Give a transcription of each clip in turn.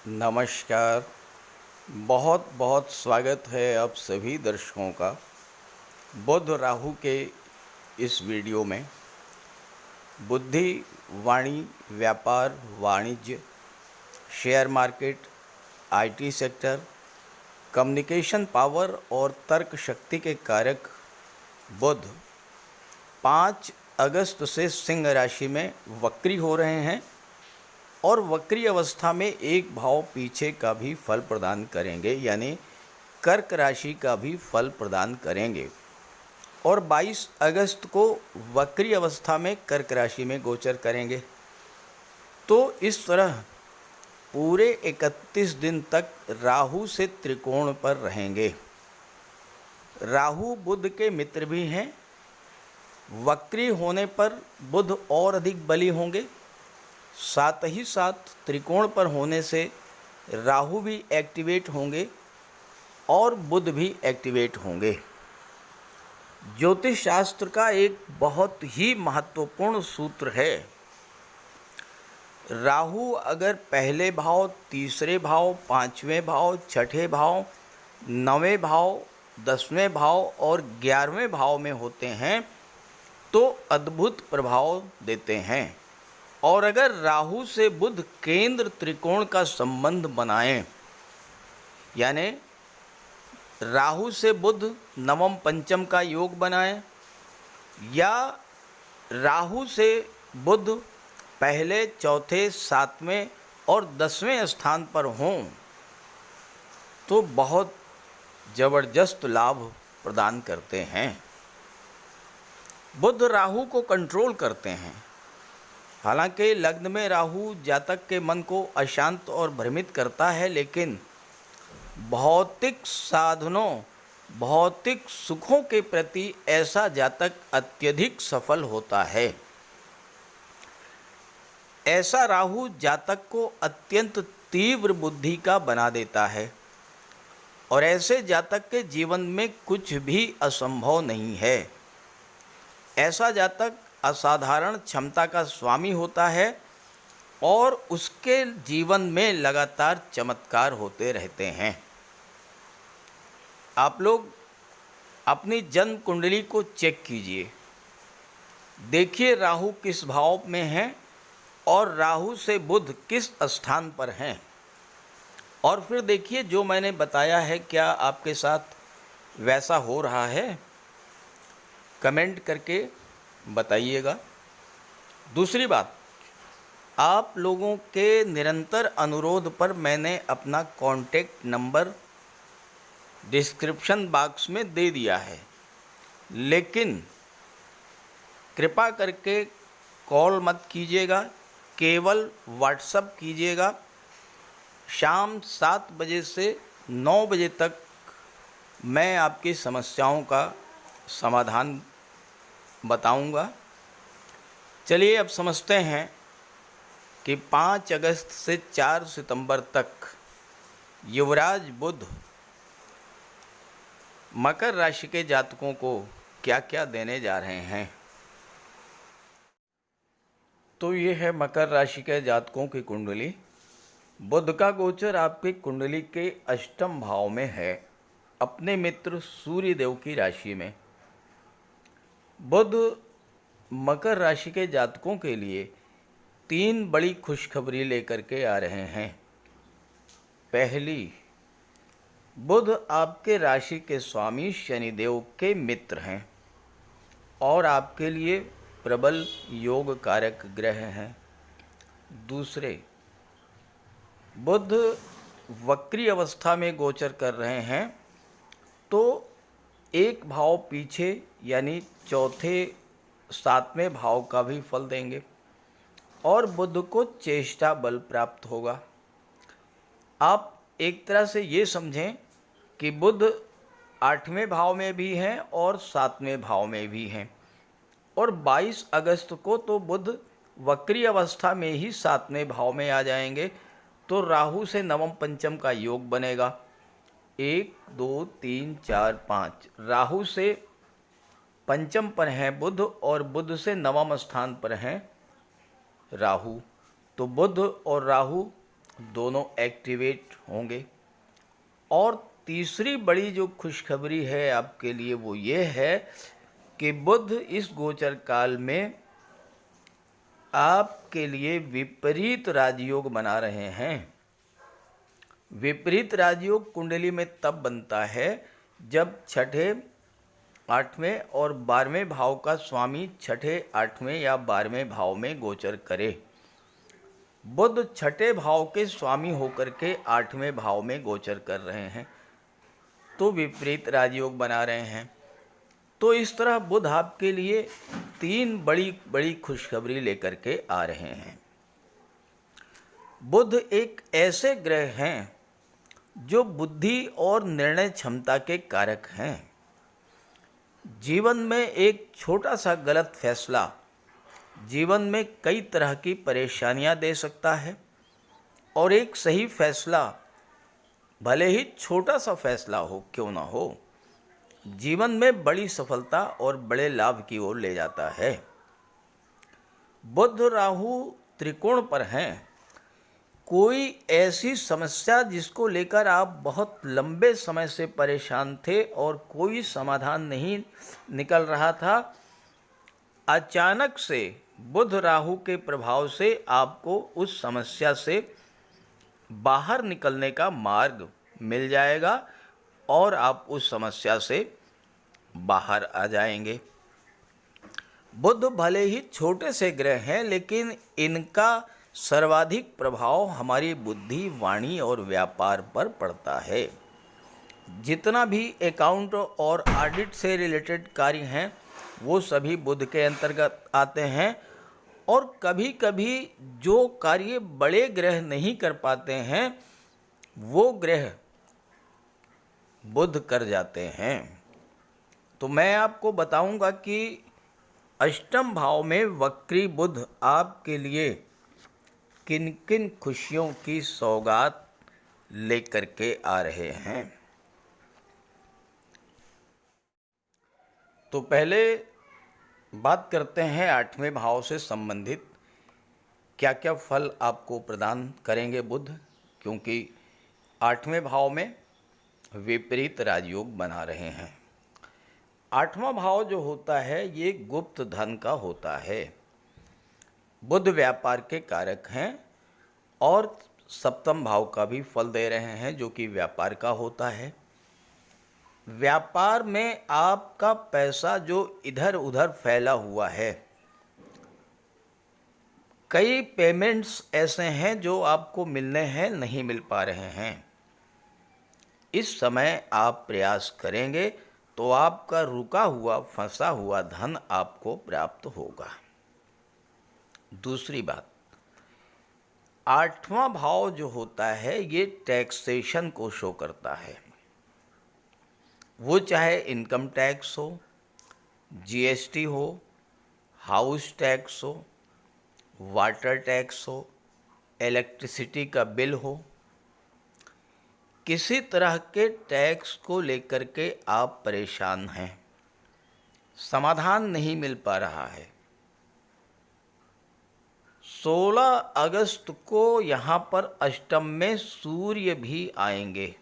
नमस्कार। बहुत बहुत स्वागत है आप सभी दर्शकों का बुध राहु के इस वीडियो में। बुद्धि, वाणी, व्यापार, वाणिज्य, share market, IT sector, communication power और तर्क शक्ति के कारक बुध 5 अगस्त से सिंह राशि में वक्री हो रहे हैं और वक्री अवस्था में एक भाव पीछे का भी फल प्रदान करेंगे, यानी कर्क राशि का भी फल प्रदान करेंगे। और 22 अगस्त को वक्री अवस्था में कर्क राशि में गोचर करेंगे। तो इस तरह पूरे 31 दिन तक राहु से त्रिकोण पर रहेंगे। राहु बुध के मित्र भी हैं। वक्री होने पर बुध और अधिक बली होंगे। साथ ही साथ त्रिकोण पर होने से राहु भी एक्टिवेट होंगे और बुध भी एक्टिवेट होंगे। ज्योतिष शास्त्र का एक बहुत ही महत्वपूर्ण सूत्र है, राहु अगर पहले भाव, तीसरे भाव, पांचवें भाव, छठे भाव, नवें भाव, 10वें भाव और 11वें भाव में होते हैं तो अद्भुत प्रभाव देते हैं। और अगर राहु से बुध केंद्र त्रिकोण का संबंध बनाएं, यानी राहु से बुध नवम पंचम का योग बनाएं या राहु से बुध पहले, चौथे, 7वें और 10वें स्थान पर हों तो बहुत ज़बरदस्त लाभ प्रदान करते हैं। बुध राहु को कंट्रोल करते हैं। हालांकि लग्न में राहु जातक के मन को अशांत और भ्रमित करता है, लेकिन भौतिक साधनों, भौतिक सुखों के प्रति ऐसा जातक अत्यधिक सफल होता है। ऐसा राहु जातक को अत्यंत तीव्र बुद्धि का बना देता है और ऐसे जातक के जीवन में कुछ भी असंभव नहीं है। ऐसा जातक असाधारण क्षमता का स्वामी होता है और उसके जीवन में लगातार चमत्कार होते रहते हैं। आप लोग अपनी जन्म कुंडली को चेक कीजिए, देखिए राहु किस भाव में है और राहु से बुध किस स्थान पर हैं, और फिर देखिए जो मैंने बताया है क्या आपके साथ वैसा हो रहा है। कमेंट करके बताइएगा। दूसरी बात, आप लोगों के निरंतर अनुरोध पर मैंने अपना कॉन्टेक्ट नंबर डिस्क्रिप्शन बॉक्स में दे दिया है, लेकिन कृपा करके कॉल मत कीजिएगा, केवल व्हाट्सएप कीजिएगा। शाम 7 बजे से 9 बजे तक मैं आपकी समस्याओं का समाधान बताऊंगा। चलिए अब समझते हैं कि 5 अगस्त से 4 सितंबर तक युवराज बुध मकर राशि के जातकों को क्या क्या देने जा रहे हैं। तो ये है मकर राशि के जातकों की कुंडली। बुध का गोचर आपकी कुंडली के अष्टम भाव में है, अपने मित्र सूर्य देव की राशि में। बुध मकर राशि के जातकों के लिए 3 बड़ी खुशखबरी लेकर के आ रहे हैं। पहली, बुध आपके राशि के स्वामी शनिदेव के मित्र हैं और आपके लिए प्रबल योग कारक ग्रह हैं। दूसरे, बुध वक्री अवस्था में गोचर कर रहे हैं तो एक भाव पीछे यानी चौथे, 7वें भाव का भी फल देंगे और बुध को चेष्टा बल प्राप्त होगा। आप एक तरह से ये समझें कि बुध 8वें भाव में भी हैं और 7वें भाव में भी हैं। और 22 अगस्त को तो बुध वक्री अवस्था में ही 7वें भाव में आ जाएंगे, तो राहु से नवम पंचम का योग बनेगा। 1 2 3 4 5 राहु से पंचम पर हैं बुध और बुध से नवम स्थान पर हैं राहु। तो बुध और राहु दोनों एक्टिवेट होंगे। और तीसरी बड़ी जो खुशखबरी है आपके लिए वो ये है कि बुध इस गोचर काल में आपके लिए विपरीत राजयोग बना रहे हैं। विपरीत राजयोग कुंडली में तब बनता है जब छठे, आठवें और 12वें भाव का स्वामी छठे, 8वें या 12वें भाव में गोचर करे। बुध छठे भाव के स्वामी होकर के 8वें भाव में गोचर कर रहे हैं, तो विपरीत राजयोग बना रहे हैं। तो इस तरह बुध आपके लिए 3 बड़ी बड़ी खुशखबरी लेकर के आ रहे हैं। बुध एक ऐसे ग्रह हैं जो बुद्धि और निर्णय क्षमता के कारक हैं। जीवन में एक छोटा सा गलत फैसला जीवन में कई तरह की परेशानियां दे सकता है, और एक सही फैसला, भले ही छोटा सा फैसला हो क्यों ना हो, जीवन में बड़ी सफलता और बड़े लाभ की ओर ले जाता है। बुध राहु त्रिकोण पर हैं। कोई ऐसी समस्या जिसको लेकर आप बहुत लंबे समय से परेशान थे और कोई समाधान नहीं निकल रहा था, अचानक से बुध राहु के प्रभाव से आपको उस समस्या से बाहर निकलने का मार्ग मिल जाएगा और आप उस समस्या से बाहर आ जाएंगे। बुध भले ही छोटे से ग्रह हैं, लेकिन इनका सर्वाधिक प्रभाव हमारी बुद्धि, वाणी और व्यापार पर पड़ता है। जितना भी अकाउंट और ऑडिट से रिलेटेड कार्य हैं वो सभी बुध के अंतर्गत आते हैं, और कभी कभी जो कार्य बड़े ग्रह नहीं कर पाते हैं वो ग्रह बुध कर जाते हैं। तो मैं आपको बताऊंगा कि अष्टम भाव में वक्री बुध आपके लिए किन किन खुशियों की सौगात लेकर के आ रहे हैं। तो पहले बात करते हैं 8वें भाव से संबंधित क्या क्या फल आपको प्रदान करेंगे बुध, क्योंकि 8वें भाव में विपरीत राजयोग बना रहे हैं। 8वां भाव जो होता है ये गुप्त धन का होता है। बुध व्यापार के कारक हैं और सप्तम भाव का भी फल दे रहे हैं जो कि व्यापार का होता है। व्यापार में आपका पैसा जो इधर उधर फैला हुआ है, कई पेमेंट्स ऐसे हैं जो आपको मिलने हैं, नहीं मिल पा रहे हैं। इस समय आप प्रयास करेंगे तो आपका रुका हुआ, फंसा हुआ धन आपको प्राप्त होगा। दूसरी बात, 8वां भाव जो होता है ये टैक्सेशन को शो करता है। वो चाहे इनकम टैक्स हो, जीएसटी हो, हाउस टैक्स हो, वाटर टैक्स हो, इलेक्ट्रिसिटी का बिल हो, किसी तरह के टैक्स को लेकर के आप परेशान हैं, समाधान नहीं मिल पा रहा है। 16 अगस्त को यहाँ पर अष्टम में सूर्य भी आएंगे।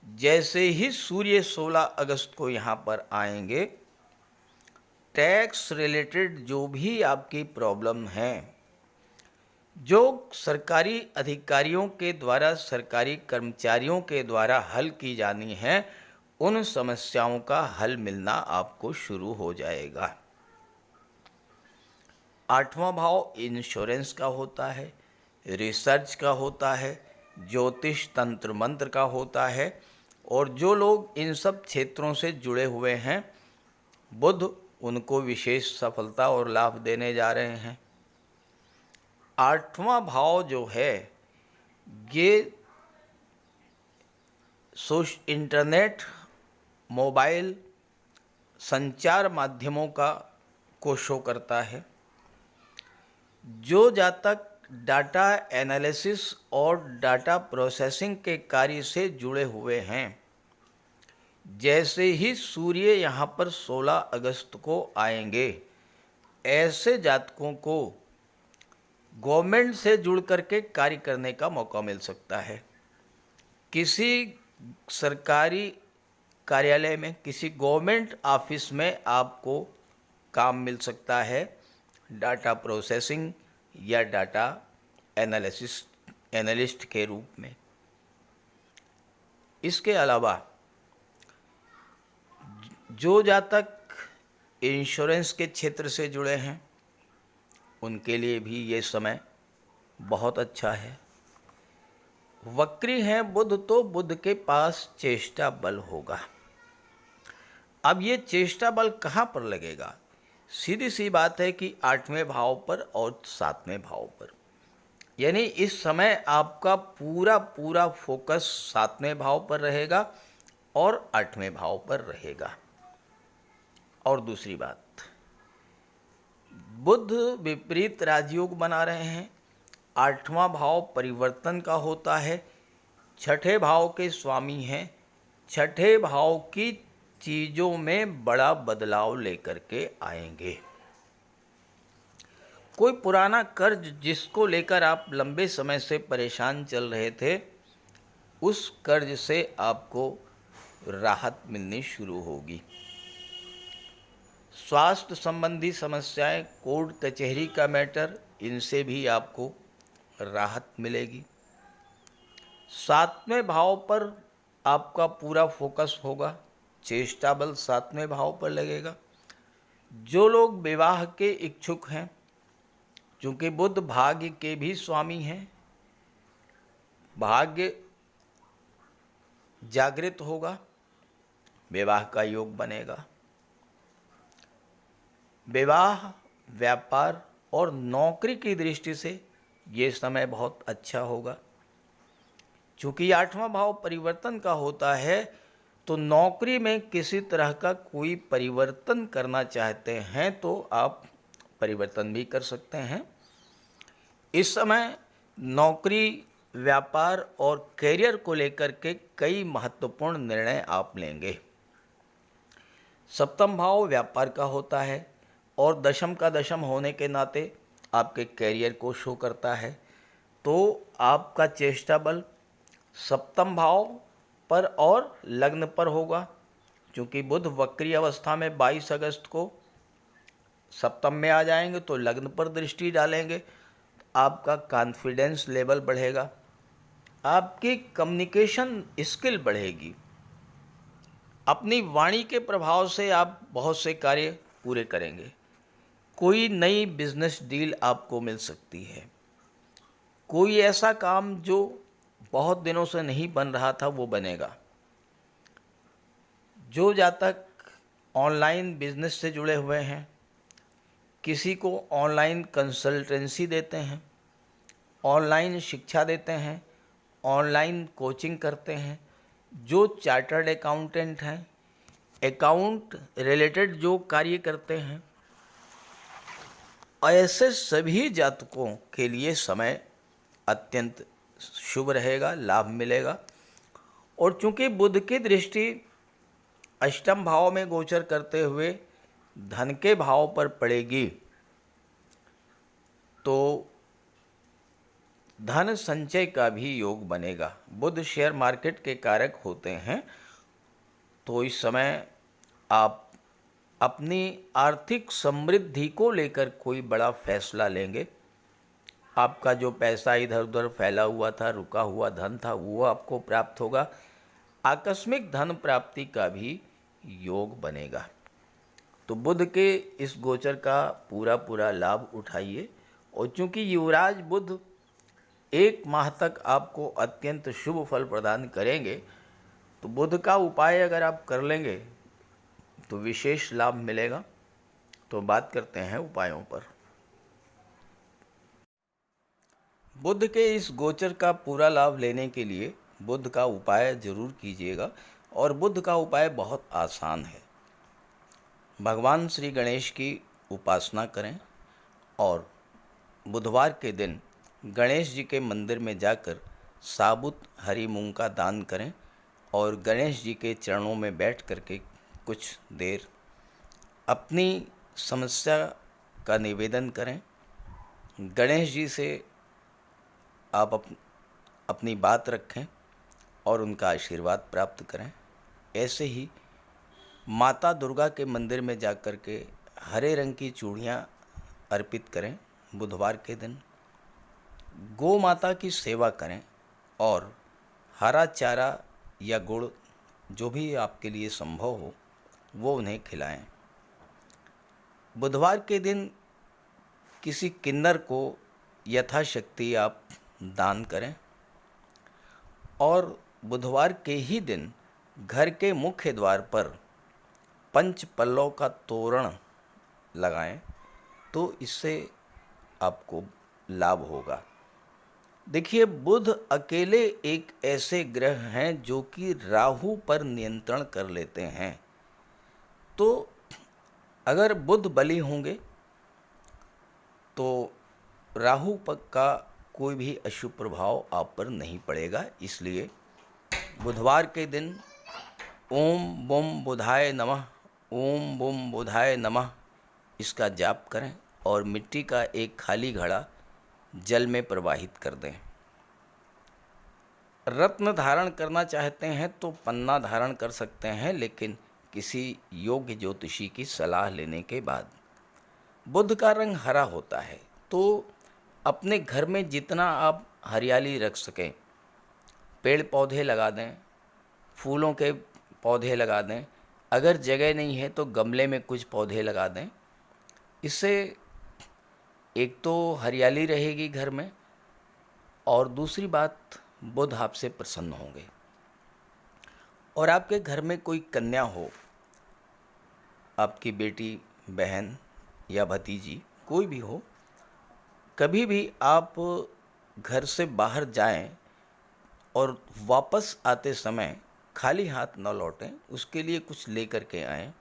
जैसे ही सूर्य 16 अगस्त को यहाँ पर आएंगे, टैक्स रिलेटेड जो भी आपकी प्रॉब्लम है, जो सरकारी अधिकारियों के द्वारा, सरकारी कर्मचारियों के द्वारा हल की जानी है, उन समस्याओं का हल मिलना आपको शुरू हो जाएगा। 8वां भाव इंश्योरेंस का होता है, रिसर्च का होता है, ज्योतिष तंत्र मंत्र का होता है, और जो लोग इन सब क्षेत्रों से जुड़े हुए हैं, बुध उनको विशेष सफलता और लाभ देने जा रहे हैं। 8वां भाव जो है ये इंटरनेट, मोबाइल, संचार माध्यमों को शो करता है। जो जातक डाटा एनालिसिस और डाटा प्रोसेसिंग के कार्य से जुड़े हुए हैं, जैसे ही सूर्य यहाँ पर 16 अगस्त को आएंगे, ऐसे जातकों को गवर्नमेंट से जुड़ करके कार्य करने का मौका मिल सकता है। किसी सरकारी कार्यालय में, किसी गवर्नमेंट ऑफिस में आपको काम मिल सकता है डाटा प्रोसेसिंग या डाटा एनालिस्ट के रूप में। इसके अलावा जो जातक इंश्योरेंस के क्षेत्र से जुड़े हैं उनके लिए भी ये समय बहुत अच्छा है। वक्री हैं बुध तो बुध के पास चेष्टा बल होगा। अब ये चेष्टा बल कहाँ पर लगेगा? सीधी सी बात है कि 8वें भाव पर और 7वें भाव पर। यानी इस समय आपका पूरा पूरा फोकस 7वें भाव पर रहेगा और 8वें भाव पर रहेगा। और दूसरी बात, बुध विपरीत राजयोग बना रहे हैं। 8वां भाव परिवर्तन का होता है, 6ठे भाव के स्वामी हैं। 6ठे भाव की चीज़ों में बड़ा बदलाव लेकर के आएंगे। कोई पुराना कर्ज जिसको लेकर आप लंबे समय से परेशान चल रहे थे, उस कर्ज से आपको राहत मिलनी शुरू होगी। स्वास्थ्य संबंधी समस्याएं, कोर्ट कचहरी का मैटर, इनसे भी आपको राहत मिलेगी। 7वें भाव पर आपका पूरा फोकस होगा, चेष्टा बल 7वें भाव पर लगेगा। जो लोग विवाह के इच्छुक हैं, चूँकि बुध भाग्य के भी स्वामी हैं, भाग्य जागृत होगा, विवाह का योग बनेगा। विवाह, व्यापार और नौकरी की दृष्टि से ये समय बहुत अच्छा होगा। चूँकि 8वां भाव परिवर्तन का होता है, तो नौकरी में किसी तरह का कोई परिवर्तन करना चाहते हैं तो आप परिवर्तन भी कर सकते हैं। इस समय नौकरी, व्यापार और करियर को लेकर के कई महत्वपूर्ण निर्णय आप लेंगे। 7वां भाव व्यापार का होता है और दशम का दशम होने के नाते आपके करियर को शो करता है, तो आपका चेष्टा बल 7वें भाव पर और लग्न पर होगा। क्योंकि बुध वक्री अवस्था में 22 अगस्त को सप्तम में आ जाएंगे तो लग्न पर दृष्टि डालेंगे। आपका कॉन्फिडेंस लेवल बढ़ेगा, आपकी कम्युनिकेशन स्किल बढ़ेगी। अपनी वाणी के प्रभाव से आप बहुत से कार्य पूरे करेंगे। कोई नई बिजनेस डील आपको मिल सकती है। कोई ऐसा काम जो बहुत दिनों से नहीं बन रहा था वो बनेगा। जो जातक ऑनलाइन बिजनेस से जुड़े हुए हैं, किसी को ऑनलाइन कंसल्टेंसी देते हैं, ऑनलाइन शिक्षा देते हैं, ऑनलाइन कोचिंग करते हैं, जो चार्टर्ड अकाउंटेंट हैं, अकाउंट रिलेटेड जो कार्य करते हैं, ऐसे सभी जातकों के लिए समय अत्यंत शुभ रहेगा, लाभ मिलेगा। और चूंकि बुध की दृष्टि 8वें भाव में गोचर करते हुए धन के भाव पर पड़ेगी, तो धन संचय का भी योग बनेगा। बुध शेयर मार्केट के कारक होते हैं, तो इस समय आप अपनी आर्थिक समृद्धि को लेकर कोई बड़ा फैसला लेंगे। आपका जो पैसा इधर उधर फैला हुआ था, रुका हुआ धन था, वो आपको प्राप्त होगा। आकस्मिक धन प्राप्ति का भी योग बनेगा। तो बुध के इस गोचर का पूरा पूरा लाभ उठाइए। और चूंकि युवराज बुध 1 माह तक आपको अत्यंत शुभ फल प्रदान करेंगे, तो बुध का उपाय अगर आप कर लेंगे तो विशेष लाभ मिलेगा। तो बात करते हैं उपायों पर। बुध के इस गोचर का पूरा लाभ लेने के लिए बुध का उपाय जरूर कीजिएगा। और बुध का उपाय बहुत आसान है। भगवान श्री गणेश की उपासना करें और बुधवार के दिन गणेश जी के मंदिर में जाकर साबुत हरी मूंग का दान करें और गणेश जी के चरणों में बैठ करके कुछ देर अपनी समस्या का निवेदन करें। गणेश जी से आप अपनी बात रखें और उनका आशीर्वाद प्राप्त करें। ऐसे ही माता दुर्गा के मंदिर में जाकर के हरे रंग की चूड़ियाँ अर्पित करें। बुधवार के दिन गौ माता की सेवा करें और हरा चारा या गुड़ जो भी आपके लिए संभव हो वो उन्हें खिलाएं। बुधवार के दिन किसी किन्नर को यथाशक्ति आप दान करें और बुधवार के ही दिन घर के मुख्य द्वार पर पंच पल्लव का तोरण लगाएं, तो इससे आपको लाभ होगा। देखिए, बुध अकेले एक ऐसे ग्रह हैं जो कि राहु पर नियंत्रण कर लेते हैं। तो अगर बुध बली होंगे तो राहु का कोई भी अशुभ प्रभाव आप पर नहीं पड़ेगा। इसलिए बुधवार के दिन ओम बुम बुधाय नमः, ओम बुम बुधाय नमः इसका जाप करें और मिट्टी का एक खाली घड़ा जल में प्रवाहित कर दें। रत्न धारण करना चाहते हैं तो पन्ना धारण कर सकते हैं, लेकिन किसी योग्य ज्योतिषी की सलाह लेने के बाद। बुध का रंग हरा होता है, तो अपने घर में जितना आप हरियाली रख सकें, पेड़ पौधे लगा दें, फूलों के पौधे लगा दें। अगर जगह नहीं है तो गमले में कुछ पौधे लगा दें। इससे एक तो हरियाली रहेगी घर में और दूसरी बात, बुध आपसे प्रसन्न होंगे। और आपके घर में कोई कन्या हो, आपकी बेटी, बहन या भतीजी कोई भी हो, कभी भी आप घर से बाहर जाएं और वापस आते समय खाली हाथ न लौटें, उसके लिए कुछ लेकर के आएं।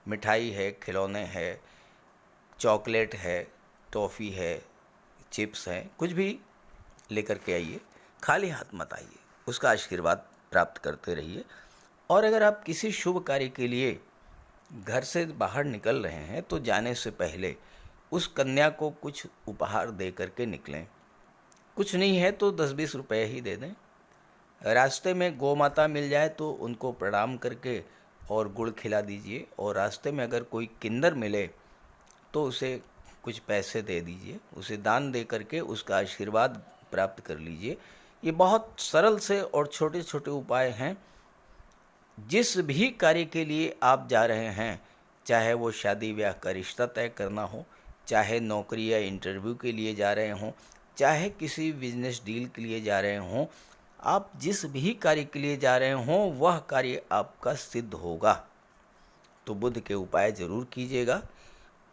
मिठाई है, खिलौने है, चॉकलेट है, टॉफ़ी है, चिप्स हैं, कुछ भी लेकर के आइए। खाली हाथ मत आइए, उसका आशीर्वाद प्राप्त करते रहिए। और अगर आप किसी शुभ कार्य के लिए घर से बाहर निकल रहे हैं तो जाने से पहले उस कन्या को कुछ उपहार दे करके निकलें। कुछ नहीं है तो 10-20 रुपए ही दे दें। रास्ते में गौ माता मिल जाए तो उनको प्रणाम करके और गुड़ खिला दीजिए। और रास्ते में अगर कोई किन्नर मिले तो उसे कुछ पैसे दे दीजिए, उसे दान दे करके उसका आशीर्वाद प्राप्त कर लीजिए। ये बहुत सरल से और छोटे छोटे उपाय हैं। जिस भी कार्य के लिए आप जा रहे हैं, चाहे वो शादी ब्याह का रिश्ता तय करना हो, चाहे नौकरी या इंटरव्यू के लिए जा रहे हों, चाहे किसी बिजनेस डील के लिए जा रहे हों, आप जिस भी कार्य के लिए जा रहे हों वह कार्य आपका सिद्ध होगा। तो बुध के उपाय ज़रूर कीजिएगा।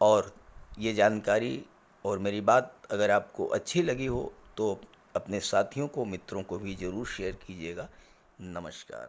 और ये जानकारी और मेरी बात अगर आपको अच्छी लगी हो तो अपने साथियों को, मित्रों को भी ज़रूर शेयर कीजिएगा। नमस्कार।